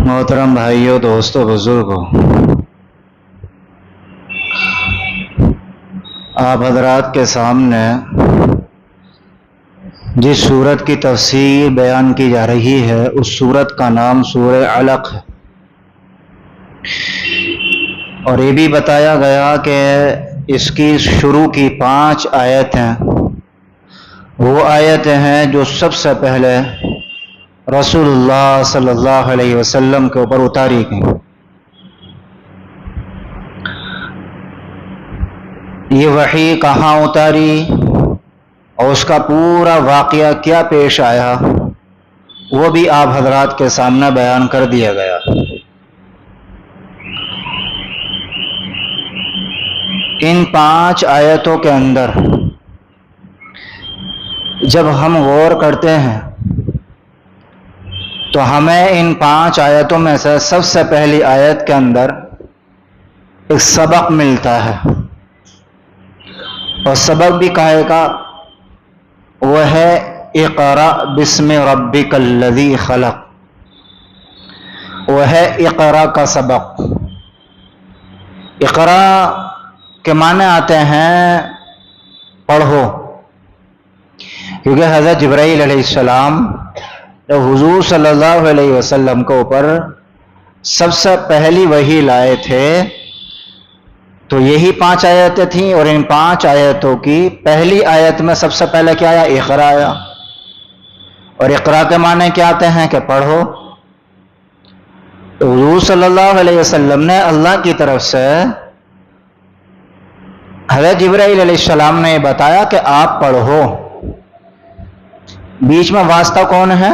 محترم بھائیوں، دوستوں، بزرگوں، آپ حضرات کے سامنے جس سورت کی تفسیر بیان کی جا رہی ہے اس سورت کا نام سورہ علق ہے، اور یہ بھی بتایا گیا کہ اس کی شروع کی 5 آیتیں وہ آیتیں ہیں جو سب سے پہلے رسول اللہ صلی اللہ علیہ وسلم کے اوپر اتاری گئی۔ یہ وحی کہاں اتاری اور اس کا پورا واقعہ کیا پیش آیا وہ بھی آپ حضرات کے سامنے بیان کر دیا گیا۔ ان 5 آیتوں کے اندر جب ہم غور کرتے ہیں تو ہمیں ان 5 آیتوں میں سے سب سے پہلی آیت کے اندر ایک سبق ملتا ہے، اور سبق بھی کہے گا وہ ہے اقرأ بسم ربک الذی خلق، وہ ہے اقرأ کا سبق۔ اقرأ کے معنی آتے ہیں پڑھو، کیونکہ حضرت جبرائیل علیہ السلام جب حضور صلی اللہ علیہ وسلم کے اوپر سب سے پہلی وحی لائے تھے تو یہی 5 آیتیں تھیں، اور ان 5 آیتوں کی پہلی آیت میں سب سے پہلے کیا آیا؟ اقرأ آیا، اور اقرأ کے معنی کیا آتے ہیں کہ پڑھو۔ تو حضور صلی اللہ علیہ وسلم نے اللہ کی طرف سے حضرت جبرائیل علیہ السلام نے یہ بتایا کہ آپ پڑھو۔ بیچ میں واسطہ کون ہے؟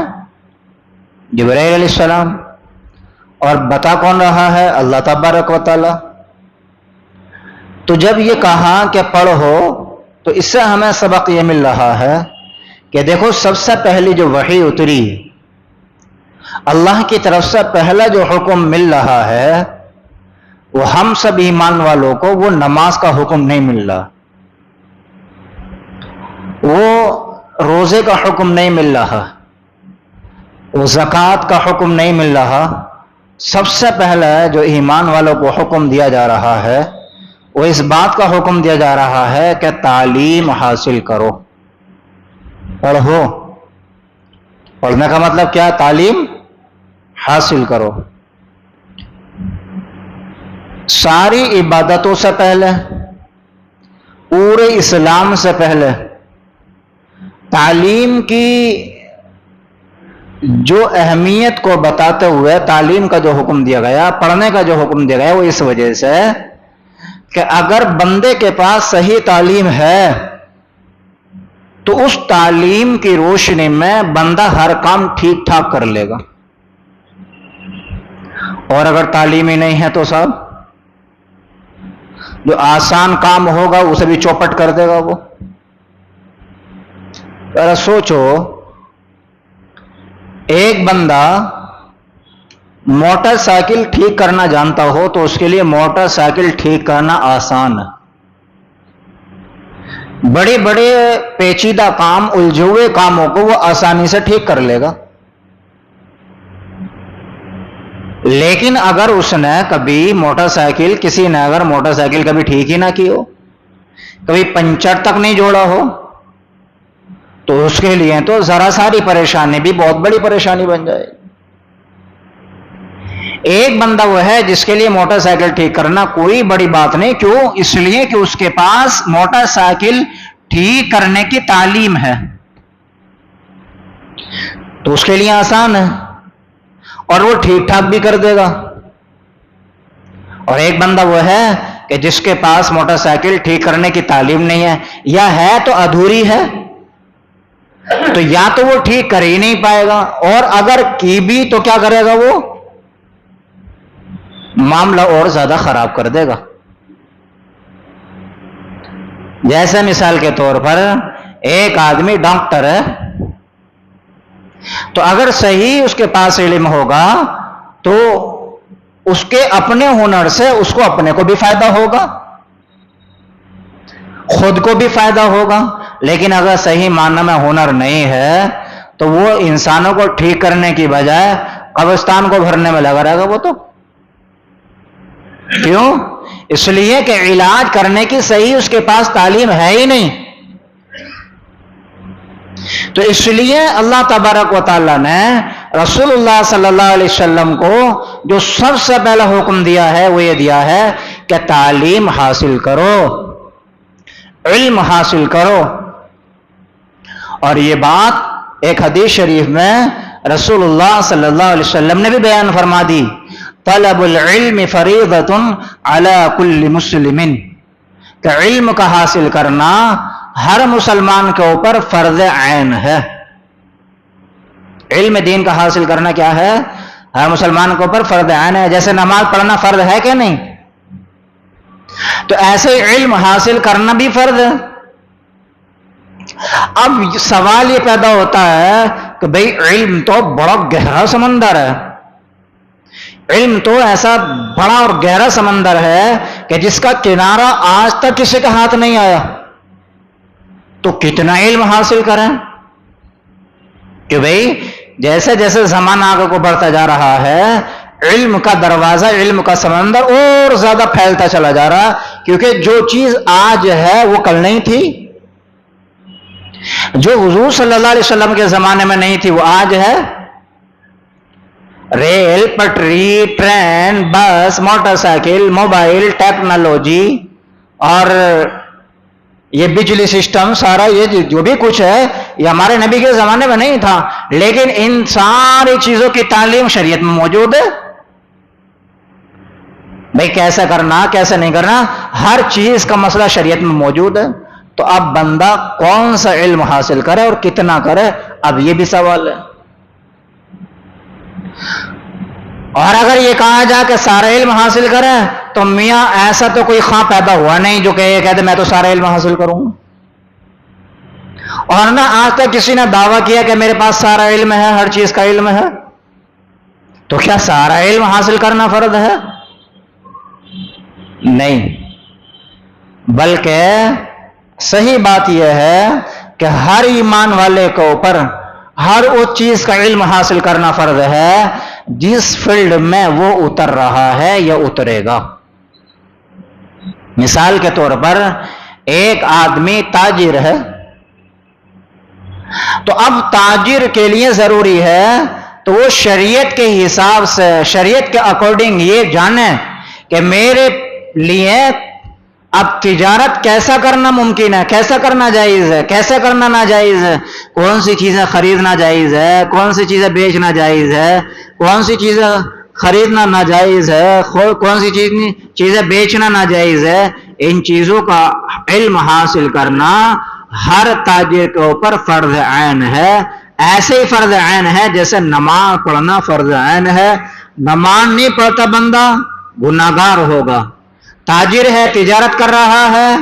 جبرائیل علیہ السلام، اور بتا کون رہا ہے؟ اللہ تبارک و تعالی۔ تو جب یہ کہا کہ پڑھو تو اس سے ہمیں سبق یہ مل رہا ہے کہ دیکھو سب سے پہلی جو وحی اتری اللہ کی طرف سے پہلا جو حکم مل رہا ہے وہ ہم سب ایمان والوں کو وہ نماز کا حکم نہیں مل رہا، وہ روزے کا حکم نہیں مل رہا، وہ زکوٰۃ کا حکم نہیں مل رہا۔ سب سے پہلے جو ایمان والوں کو حکم دیا جا رہا ہے وہ اس بات کا حکم دیا جا رہا ہے کہ تعلیم حاصل کرو، پڑھو۔ پڑھنے کا مطلب کیا ہے؟ تعلیم حاصل کرو۔ ساری عبادتوں سے پہلے، پورے اسلام سے پہلے تعلیم کی جو اہمیت کو بتاتے ہوئے تعلیم کا جو حکم دیا گیا، پڑھنے کا جو حکم دیا گیا، وہ اس وجہ سے کہ اگر بندے کے پاس صحیح تعلیم ہے تو اس تعلیم کی روشنی میں بندہ ہر کام ٹھیک ٹھاک کر لے گا، اور اگر تعلیم ہی نہیں ہے تو صاحب جو آسان کام ہوگا اسے بھی چوپٹ کر دے گا وہ۔ ذرا سوچو، ایک بندہ موٹر سائیکل ٹھیک کرنا جانتا ہو تو اس کے لیے موٹر سائیکل ٹھیک کرنا آسان ہے، بڑے بڑے پیچیدہ کام، الجھے ہوئے کاموں کو وہ آسانی سے ٹھیک کر لے گا۔ لیکن اگر اس نے کبھی کسی نے اگر موٹر سائیکل کبھی ٹھیک ہی نہ کی ہو، کبھی پنچر تک نہیں جوڑا ہو، تو اس کے لیے تو ذرا ساری پریشانی بھی بہت بڑی پریشانی بن جائے۔ ایک بندہ وہ ہے جس کے لیے موٹر سائیکل ٹھیک کرنا کوئی بڑی بات نہیں، کیوں؟ اس لیے کہ اس کے پاس موٹر سائیکل ٹھیک کرنے کی تعلیم ہے، تو اس کے لیے آسان ہے اور وہ ٹھیک ٹھاک بھی کر دے گا۔ اور ایک بندہ وہ ہے کہ جس کے پاس موٹر سائیکل ٹھیک کرنے کی تعلیم نہیں ہے، یا ہے تو ادھوری ہے، تو یا تو وہ ٹھیک کر ہی نہیں پائے گا، اور اگر کی بھی تو کیا کرے گا؟ وہ معاملہ اور زیادہ خراب کر دے گا۔ جیسے مثال کے طور پر ایک آدمی ڈاکٹر ہے، تو اگر صحیح اس کے پاس علم ہوگا تو اس کے اپنے ہنر سے اس کو اپنے کو بھی فائدہ ہوگا، خود کو بھی فائدہ ہوگا۔ لیکن اگر صحیح معنی میں ہنر نہیں ہے تو وہ انسانوں کو ٹھیک کرنے کی بجائے قبرستان کو بھرنے میں لگا رہے گا وہ تو. کیوں؟ اس لیے کہ علاج کرنے کی صحیح اس کے پاس تعلیم ہے ہی نہیں. تو اس لیے اللہ تبارک و تعالیٰ نے رسول اللہ صلی اللہ علیہ وسلم کو جو سب سے پہلا حکم دیا ہے وہ یہ دیا ہے کہ تعلیم حاصل کرو، علم حاصل کرو. اور یہ بات ایک حدیث شریف میں رسول اللہ صلی اللہ علیہ وسلم نے بھی بیان فرما دی، طلب العلم فریضۃ علی کل مسلم، کہ علم کا حاصل کرنا ہر مسلمان کے اوپر فرض عین ہے. علم دین کا حاصل کرنا کیا ہے؟ ہر مسلمان کے اوپر فرض عین ہے. جیسے نماز پڑھنا فرض ہے کہ نہیں، تو ایسے علم حاصل کرنا بھی فرض ہے. اب سوال یہ پیدا ہوتا ہے کہ بھئی علم تو بڑا گہرا سمندر ہے، علم تو ایسا بڑا اور گہرا سمندر ہے کہ جس کا کنارہ آج تک کسی کا ہاتھ نہیں آیا، تو کتنا علم حاصل کریں؟ کہ بھئی جیسے جیسے زمانہ آگے کو بڑھتا جا رہا ہے، علم کا دروازہ، علم کا سمندر اور زیادہ پھیلتا چلا جا رہا، کیونکہ جو چیز آج ہے وہ کل نہیں تھی، جو حضور صلی اللہ علیہ وسلم کے زمانے میں نہیں تھی وہ آج ہے. ریل، پٹری، ٹرین، بس، موٹر سائیکل، موبائل، ٹیکنالوجی اور یہ بجلی سسٹم، سارا یہ جو بھی کچھ ہے یہ ہمارے نبی کے زمانے میں نہیں تھا، لیکن ان ساری چیزوں کی تعلیم شریعت میں موجود ہے. بھئی کیسے کرنا، کیسے نہیں کرنا، ہر چیز کا مسئلہ شریعت میں موجود ہے. تو اب بندہ کون سا علم حاصل کرے اور کتنا کرے، اب یہ بھی سوال ہے. اور اگر یہ کہا جا کہ سارا علم حاصل کرے تو میاں ایسا تو کوئی خواہ پیدا ہوا نہیں جو کہ یہ کہتے میں تو سارا علم حاصل کروں گا. اور نہ آج تک کسی نے دعویٰ کیا کہ میرے پاس سارا علم ہے، ہر چیز کا علم ہے. تو کیا سارا علم حاصل کرنا فرض ہے؟ نہیں، بلکہ صحیح بات یہ ہے کہ ہر ایمان والے کے اوپر ہر اس چیز کا علم حاصل کرنا فرض ہے جس فیلڈ میں وہ اتر رہا ہے یا اترے گا. مثال کے طور پر ایک آدمی تاجر ہے، تو اب تاجر کے لیے ضروری ہے تو وہ شریعت کے حساب سے، شریعت کے اکارڈنگ یہ جانے کہ میرے لیے اب تجارت کیسا کرنا ممکن ہے، کیسا کرنا جائز ہے، کیسا کرنا ناجائز ہے، کون سی چیزیں خریدنا جائز ہے، کون سی چیزیں بیچنا جائز ہے، کون سی چیزیں خریدنا ناجائز ہے، کون سی چیزیں بیچنا ناجائز ہے. ان چیزوں کا علم حاصل کرنا ہر تاجر کے اوپر فرض عین ہے. ایسے ہی فرض عین ہے جیسے نماز پڑھنا فرض عین ہے. نماز نہیں پڑھتا بندہ گناہگار ہوگا. تاجر ہے، تجارت کر رہا ہے،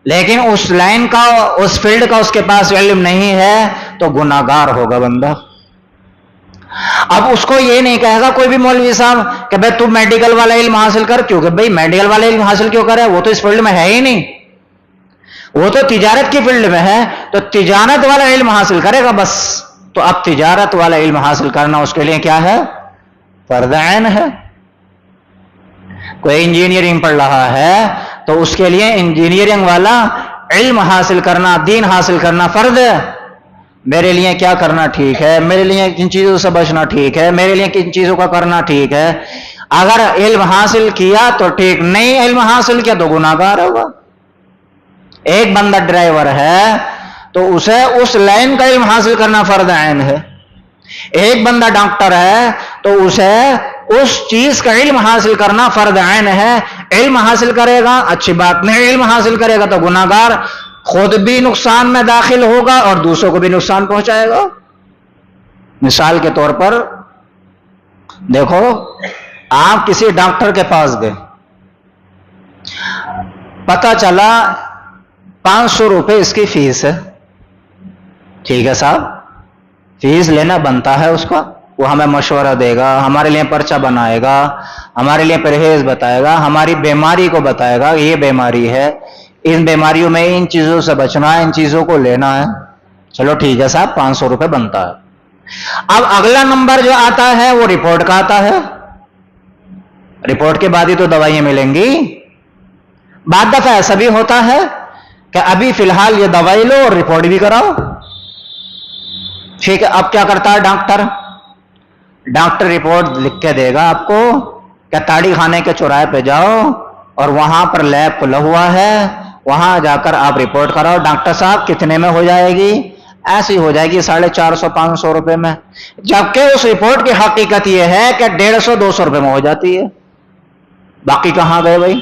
لیکن اس لائن کا، اس فیلڈ کا اس کے پاس علم نہیں ہے تو گناہگار ہوگا بندہ. اب اس کو یہ نہیں کہے گا کوئی بھی مولوی صاحب کہ بھائی تو میڈیکل والا علم حاصل کر، کیونکہ بھائی میڈیکل والا علم حاصل کیوں کرے، وہ تو اس فیلڈ میں ہے ہی نہیں، وہ تو تجارت کی فیلڈ میں ہے، تو تجارت والا علم حاصل کرے گا بس. تو اب تجارت والا علم حاصل کرنا اس کے لیے کیا ہے؟ فرض عین ہے. کوئی انجینئرنگ پڑھ رہا ہے تو اس کے لیے انجینئرنگ والا علم حاصل کرنا، دین حاصل کرنا فرض ہے. میرے لیے کیا کرنا ٹھیک ہے، میرے لیے کن چیزوں سے بچنا ٹھیک ہے، میرے لیے کن چیزوں کا کرنا ٹھیک ہے. اگر علم حاصل کیا تو ٹھیک، نہیں علم حاصل کیا تو گناہگار ہوگا. ایک بندہ ڈرائیور ہے تو اسے اس لائن کا علم حاصل کرنا فرض عین ہے. ایک بندہ ڈاکٹر ہے تو اسے اس چیز کا علم حاصل کرنا فرض عین ہے. علم حاصل کرے گا اچھی بات، نہیں علم حاصل کرے گا تو گناہگار، خود بھی نقصان میں داخل ہوگا اور دوسروں کو بھی نقصان پہنچائے گا. مثال کے طور پر دیکھو، آپ کسی ڈاکٹر کے پاس گئے، پتہ چلا 500 روپے اس کی فیس ہے. ٹھیک ہے صاحب، فیس لینا بنتا ہے اس کا، وہ ہمیں مشورہ دے گا، ہمارے لیے پرچہ بنائے گا، ہمارے لیے پرہیز بتائے گا، ہماری بیماری کو بتائے گا، یہ بیماری ہے، ان بیماریوں میں ان چیزوں سے بچنا ہے، ان چیزوں کو لینا ہے. چلو ٹھیک ہے صاحب، 500 روپے بنتا ہے. اب اگلا نمبر جو آتا ہے وہ رپورٹ کا آتا ہے. رپورٹ کے بعد ہی تو دوائیاں ملیں گی. بعد دفعہ ایسا بھی ہوتا ہے کہ ابھی فی الحال یہ دوائی لو اور رپورٹ بھی کراؤ. ٹھیک ہے, اب کیا کرتا ہے ڈاکٹر؟ ڈاکٹر رپورٹ لکھ کے دے گا آپ کو کہ تاڑی خانے کے چوراہے پہ جاؤ اور وہاں پر لیب کھلا ہوا ہے, وہاں جا کر آپ رپورٹ کراؤ. ڈاکٹر صاحب کتنے میں ہو جائے گی؟ ایسی ہو جائے گی 450-500 روپے میں. جبکہ اس رپورٹ کی حقیقت یہ ہے کہ 150-200 روپے میں ہو جاتی ہے. باقی کہاں گئے بھائی؟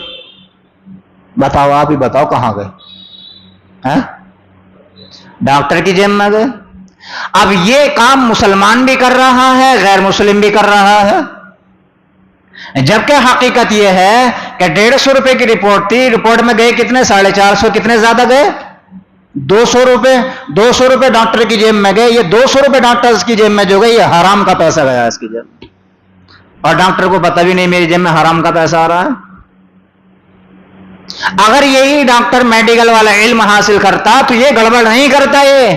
بتاؤ, آپ ہی بتاؤ کہاں گئے؟ ڈاکٹر کی جیب میں گئے. اب یہ کام مسلمان بھی کر رہا ہے, غیر مسلم بھی کر رہا ہے. جبکہ حقیقت یہ ہے کہ 150 روپے کی رپورٹ تھی, رپورٹ میں گئے کتنے؟ 450. کتنے زیادہ گئے؟ 200 روپے. 200 روپے ڈاکٹر کی جیب میں گئے. یہ 200 روپے ڈاکٹر کی جیب میں جو گئے یہ حرام کا پیسہ گیا اس کی جیب, اور ڈاکٹر کو پتہ بھی نہیں میری جیب میں حرام کا پیسہ آ رہا ہے. اگر یہی ڈاکٹر میڈیکل والا علم حاصل کرتا تو یہ گڑبڑ نہیں کرتا. یہ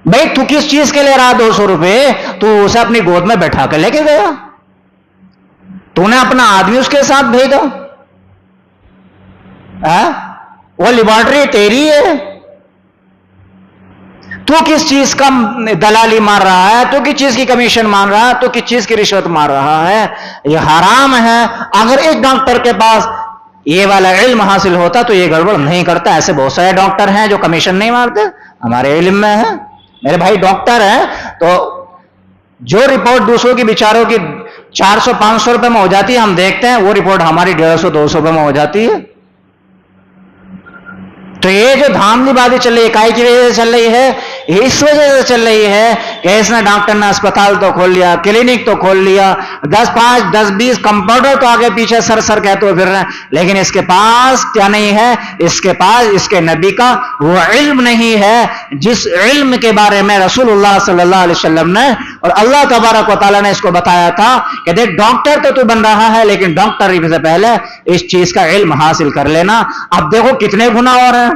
بھائی تو کس چیز کے لے رہا 200 روپے؟ تو اسے اپنی گود میں بیٹھا کے لے کے گیا, تو نے اپنا آدمی اس کے ساتھ بھیجا. وہ لیبارٹری تیری ہے. تو کس چیز کا دلالی مار رہا ہے؟ تو کس چیز کی کمیشن مان رہا ہے؟ تو کس چیز کی رشوت مار رہا ہے؟ یہ حرام ہے. اگر ایک ڈاکٹر کے پاس یہ والا علم حاصل ہوتا تو یہ گڑبڑ نہیں کرتا. ایسے بہت سارے ڈاکٹر ہیں جو کمیشن نہیں مارتے, ہمارے علم میں ہے. میرے بھائی ڈاکٹر ہیں تو جو رپورٹ دوسروں کی بیچاروں کی 400-500 روپے میں ہو جاتی ہے, ہم دیکھتے ہیں وہ رپورٹ ہماری 150-200 روپے میں ہو جاتی ہے. تو یہ جو دھاندلی بازی چل رہی ہے, کائی کی وجہ سے چل رہی ہے؟ اس وجہ سے چل رہی ہے کہ اس نے ڈاکٹر نے اسپتال تو کھول لیا, کلینک تو کھول لیا, 10-20 کمپاؤنڈر تو آگے پیچھے سر کہتے ہوئے پھر رہے ہیں, لیکن اس کے پاس کیا نہیں ہے؟ اس کے پاس اس کے نبی کا وہ علم نہیں ہے جس علم کے بارے میں رسول اللہ صلی اللہ علیہ وسلم نے اور اللہ تبارک و تعالیٰ نے اس کو بتایا تھا کہ دیکھ ڈاکٹر تو بن رہا ہے, لیکن ڈاکٹر سے پہلے اس چیز کا علم حاصل کر لینا. اب دیکھو کتنے گناہ ہو رہے ہیں,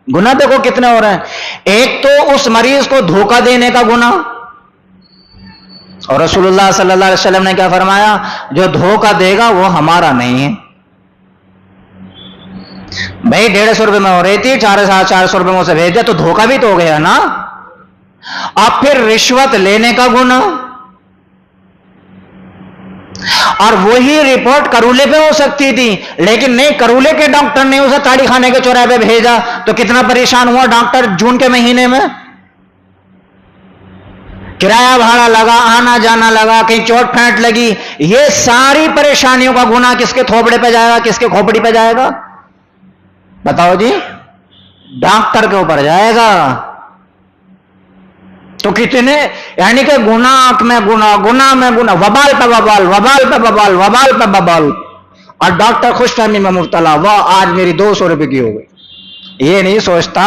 گناہ دیکھو کتنے ہو رہے ہیں. ایک تو اس مریض کو دھوکہ دینے کا گناہ, اور رسول اللہ صلی اللہ علیہ وسلم نے کیا فرمایا؟ جو دھوکہ دے گا وہ ہمارا نہیں ہے. بھائی 150 روپے میں ہو رہی تھی, 400 روپے میں اسے بھیج دیا تو دھوکہ بھی تو ہو گیا نا. اب پھر رشوت لینے کا گناہ, اور وہی رپورٹ کرولے پہ ہو سکتی تھی, لیکن نہیں, کرولے کے ڈاکٹر نے اسے تاڑی خانے کے چوراہے پہ بھیجا تو کتنا پریشان ہوا ڈاکٹر. جون کے مہینے میں کرایہ بھاڑا لگا, آنا جانا لگا, کہیں چوٹ پھینٹ لگی, یہ ساری پریشانیوں کا گناہ کس کے تھوپڑے پہ جائے گا, کس کے کھوپڑی پہ جائے گا؟ بتاؤ جی, ڈاکٹر کے اوپر جائے گا. تو کتنے, یعنی کہ گناہ میں گناہ, گناہ میں گناہ, وبال پہ وبال, وبال پہ وبال, وبال پہ وبال, اور ڈاکٹر خوش فہمی میں مبتلا. واہ آج میری 200 روپے کی ہو گئی. یہ نہیں سوچتا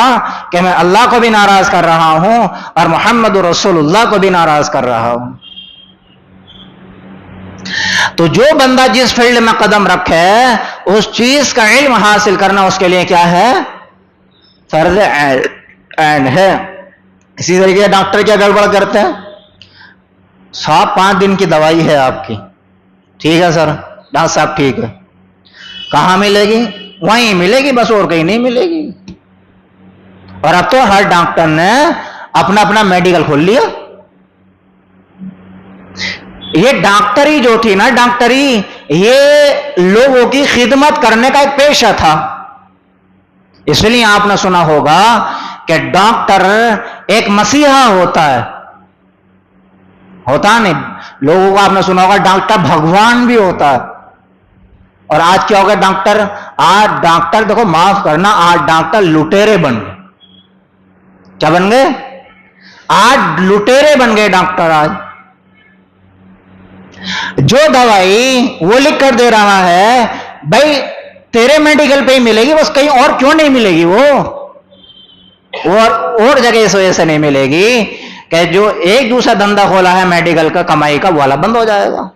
کہ میں اللہ کو بھی ناراض کر رہا ہوں اور محمد رسول اللہ کو بھی ناراض کر رہا ہوں. تو جو بندہ جس فیلڈ میں قدم رکھے اس چیز کا علم حاصل کرنا اس کے لیے کیا ہے؟ فرض عین ہے. اسی طریقے ڈاکٹر کیا گڑبڑ کرتے ہیں؟ 5 دن کی دوائی ہے آپ کی, ٹھیک ہے سر ڈاکٹر صاحب ٹھیک ہے, کہاں ملے گی؟ وہیں ملے گی بس, اور کہیں نہیں ملے گی. اور اب تو ہر ڈاکٹر نے اپنا اپنا میڈیکل کھول لیا. یہ ڈاکٹری جو تھی نا, ڈاکٹری یہ لوگوں کی خدمت کرنے کا ایک پیشہ تھا. اس لیے آپ نے سنا ہوگا کہ ڈاکٹر ایک مسیحا ہوتا ہے, ہوتا نہیں, لوگوں کو آپ نے سنا ہوگا ڈاکٹر بھگوان بھی ہوتا ہے. اور آج کیا ہوگا ڈاکٹر, آج ڈاکٹر دیکھو معاف کرنا, آج ڈاکٹر لٹیرے بن گئے. کیا بن گئے؟ آج لٹیرے بن گئے ڈاکٹر. آج جو دوائی وہ لکھ کر دے رہا ہے بھائی تیرے میڈیکل پہ ہی ملے گی, بس کہیں اور کیوں نہیں ملے گی؟ وہ اور جگہ اس وجہ سے نہیں ملے گی کہ جو ایک دوسرا دھندا کھولا ہے میڈیکل کا کمائی کا, وہ والا بند ہو جائے گا.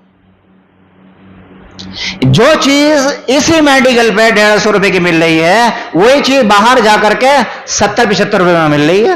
جو چیز اسی میڈیکل پہ 150 روپے کی مل رہی ہے وہی چیز باہر جا کر کے 70-75 روپے میں مل رہی ہے.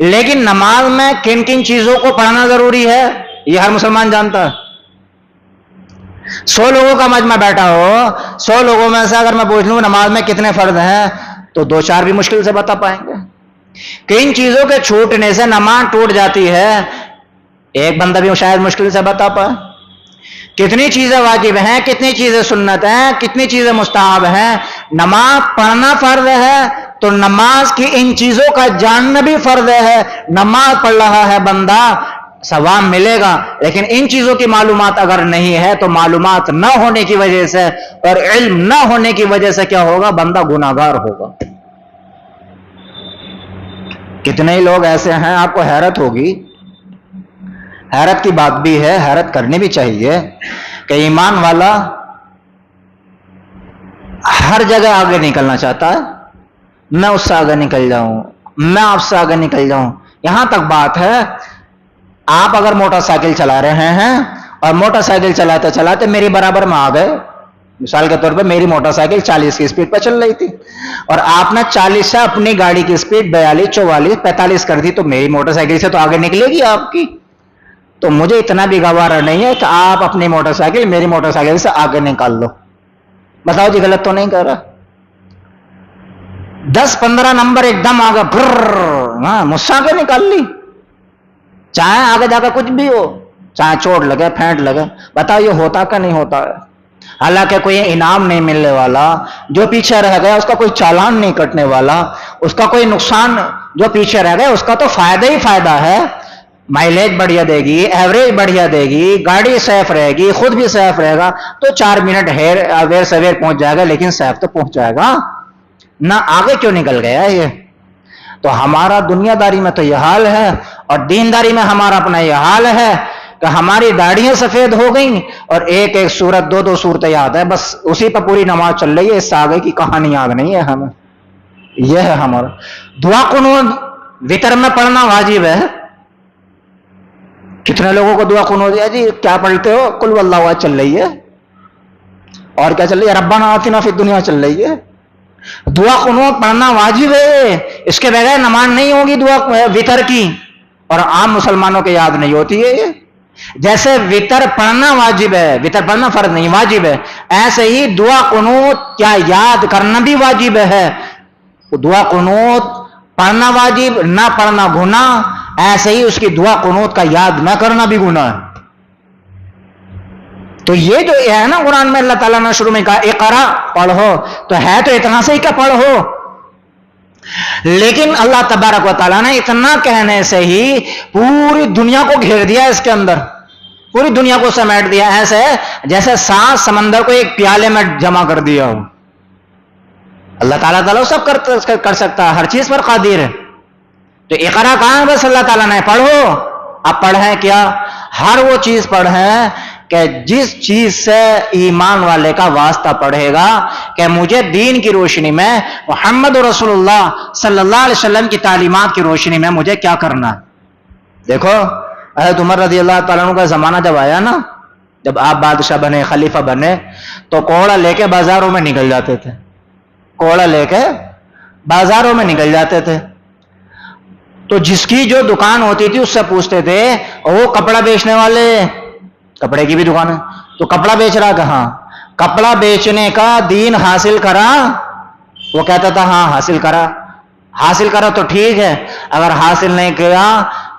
لیکن نماز میں کن کن چیزوں کو پڑھنا ضروری ہے یہ ہر مسلمان جانتا ہے. 100 لوگوں کا مجمع بیٹھا ہو, 100 لوگوں میں سے اگر میں پوچھ لوں نماز میں کتنے فرض ہیں تو 2-4 بھی مشکل سے بتا پائیں گے. کن چیزوں کے چھوٹنے سے نماز ٹوٹ جاتی ہے ایک بندہ بھی شاید مشکل سے بتا پائے. کتنی چیزیں واجب ہیں, کتنی چیزیں سنت ہیں, کتنی چیزیں مستحب ہیں. نماز پڑھنا فرض ہے تو نماز کی ان چیزوں کا جاننا بھی فرض ہے. نماز پڑھ رہا ہے بندہ ثواب ملے گا, لیکن ان چیزوں کی معلومات اگر نہیں ہے تو معلومات نہ ہونے کی وجہ سے اور علم نہ ہونے کی وجہ سے کیا ہوگا, بندہ گناہگار ہوگا. کتنے ہی لوگ ایسے ہیں, آپ کو حیرت ہوگی, حیرت کی بات بھی ہے, حیرت کرنی بھی چاہیے کہ ایمان والا ہر جگہ آگے نکلنا چاہتا ہے. میں اس سے آگے نکل جاؤں, میں آپ سے آگے نکل جاؤں. یہاں تک بات ہے آپ اگر موٹر سائیکل چلا رہے ہیں اور موٹر سائیکل چلاتے چلاتے میری برابر میں آ گئے, مثال کے طور پہ میری موٹر سائیکل 40 کی اسپیڈ پہ چل رہی تھی اور آپ نے 40 سے اپنی گاڑی کی اسپیڈ 42, 44, 45 کر دی, تو میری موٹر سائیکل سے تو آگے نکلے گی آپ کی. تو مجھے اتنا بھی گوارا نہیں ہے کہ آپ اپنی موٹر سائیکل میری موٹر سائیکل سے آگے نکال لو. بتاؤ جی غلط تو نہیں کر رہا؟ 10-15 نمبر ایک دم آگے مجھ سے آگے نکال لی, چاہے آگے جا کر کچھ بھی ہو, چاہے چوٹ لگے پھینٹ لگے. بتاؤ یہ ہوتا کہ نہیں ہوتا ہے؟ حالانکہ کوئی انعام نہیں ملنے والا, جو پیچھے رہ گیا اس کا کوئی چالان نہیں کٹنے والا, اس کا کوئی نقصان, جو پیچھے رہ گیا اس کا تو فائدہ ہی فائدہ ہے. مائلیج بڑھیا دے گی, ایوریج بڑھیا دے گی, گاڑی سیف رہے گی, خود بھی سیف رہے گا, تو 4 منٹ ویر سویر پہنچ جائے گا, لیکن سیف تو پہنچ جائے گا نہ. آگے کیوں نکل گیا یہ؟ تو ہمارا دنیا داری میں تو یہ حال ہے اور دینداری میں ہمارا اپنا یہ حال ہے کہ ہماری داڑیاں سفید ہو گئیں اور ایک ایک سورت 2-2 صورتیں یاد ہے, بس اسی پہ پوری نماز چل رہی ہے, اس سے آگے کی کہانی یاد نہیں ہے ہمیں. یہ ہے ہمارا. دعا قنوت وتر میں پڑھنا واجب ہے. کتنے لوگوں کو دعا قنوت ہے جی کیا پڑھتے ہو, قل واللہ احد چل رہی ہے, اور کیا چل رہی ہے, ربنا آتنا فی الدنیا چل رہی ہے. دعا قنوت پڑھنا واجب ہے, اس کے بغیر نماز نہیں ہوگی دعا وتر کی, اور عام مسلمانوں کے یاد نہیں ہوتی ہے. یہ جیسے وتر پڑھنا واجب ہے, وتر پڑھنا فرض نہیں واجب ہے, ایسے ہی دعا قنوت کیا یاد کرنا بھی واجب ہے. دعا قنوت پڑھنا واجب, نہ پڑھنا گناہ, ایسے ہی اس کی دعا قنوت کا یاد نہ کرنا بھی گناہ ہے. تو یہ جو ہے نا قرآن میں اللہ تعالیٰ نے شروع میں کہا اقرا پڑھو, تو ہے تو اتنا سے ہی کہ پڑھو, لیکن اللہ تبارک و تعالیٰ نے اتنا کہنے سے ہی پوری دنیا کو گھیر دیا, اس کے اندر پوری دنیا کو سمیٹ دیا, ایسے جیسے 7 سمندر کو ایک پیالے میں جمع کر دیا ہو. اللہ تعالیٰ سب کر سکتا ہے, ہر چیز پر قادر ہے. تو اقرا کہاں بس اللہ تعالیٰ نے پڑھو. اب پڑھیں کیا؟ ہر وہ چیز پڑھیں کہ جس چیز سے ایمان والے کا واسطہ پڑھے گا کہ مجھے دین کی روشنی میں, محمد رسول اللہ صلی اللہ علیہ وسلم کی تعلیمات کی روشنی میں مجھے کیا کرنا ہے. دیکھو حضرت عمر رضی اللہ تعالیٰ عنہ کا زمانہ جب آیا نا, جب آپ بادشاہ بنے, خلیفہ بنے, تو کوڑا لے کے بازاروں میں نکل جاتے تھے, کوڑا لے کے بازاروں میں نکل جاتے تھے. تو جس کی جو دکان ہوتی تھی اس سے پوچھتے تھے, وہ کپڑا بیچنے والے, کپڑے کی بھی دکان ہے, تو کپڑا بیچ رہا کہاں, کپڑا بیچنے کا دین حاصل کرا؟ وہ کہتا تھا ہاں حاصل کرا. حاصل کرا تو ٹھیک ہے, اگر حاصل نہیں کیا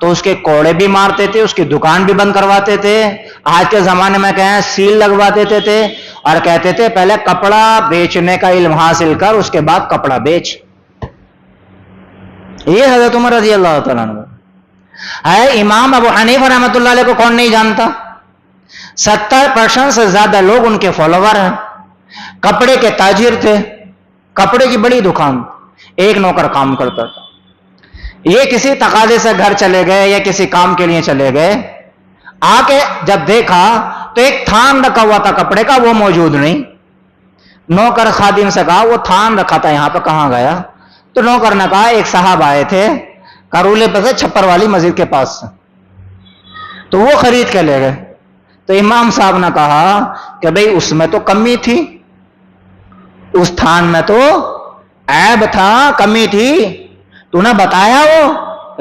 تو اس کے کوڑے بھی مارتے تھے, اس کی دکان بھی بند کرواتے تھے. آج کے زمانے میں کہیں سیل لگوا دیتے تھے اور کہتے تھے پہلے کپڑا بیچنے کا علم حاصل کر, اس کے بعد کپڑا بیچ. یہ حضرت عمر رضی اللہ تعالیٰ عنہ ہے. امام ابو حنیفہ رحمۃ اللہ علیہ کو کون نہیں جانتا؟ 70% سے زیادہ لوگ ان کے فالوور ہیں. کپڑے کے تاجر تھے, کپڑے کی بڑی دکان, ایک نوکر کام کرتا تھا. یہ کسی تقاضے سے گھر چلے گئے یا کسی کام کے لیے چلے گئے, آ کے جب دیکھا تو ایک تھان رکھا ہوا تھا کپڑے کا, وہ موجود نہیں. نوکر خادم سے کہا وہ تھان رکھا تھا یہاں پہ کہاں گیا؟ تو نوکر نے کہا ایک صاحب آئے تھے کرولے پہ سے, چھپر والی مسجد کے پاس سے, تو وہ خرید کے لے گئے. تو امام صاحب نے کہا کہ بھئی اس میں تو کمی تھی, اس تھان میں تو عیب تھا, کمی تھی, تو نے بتایا وہ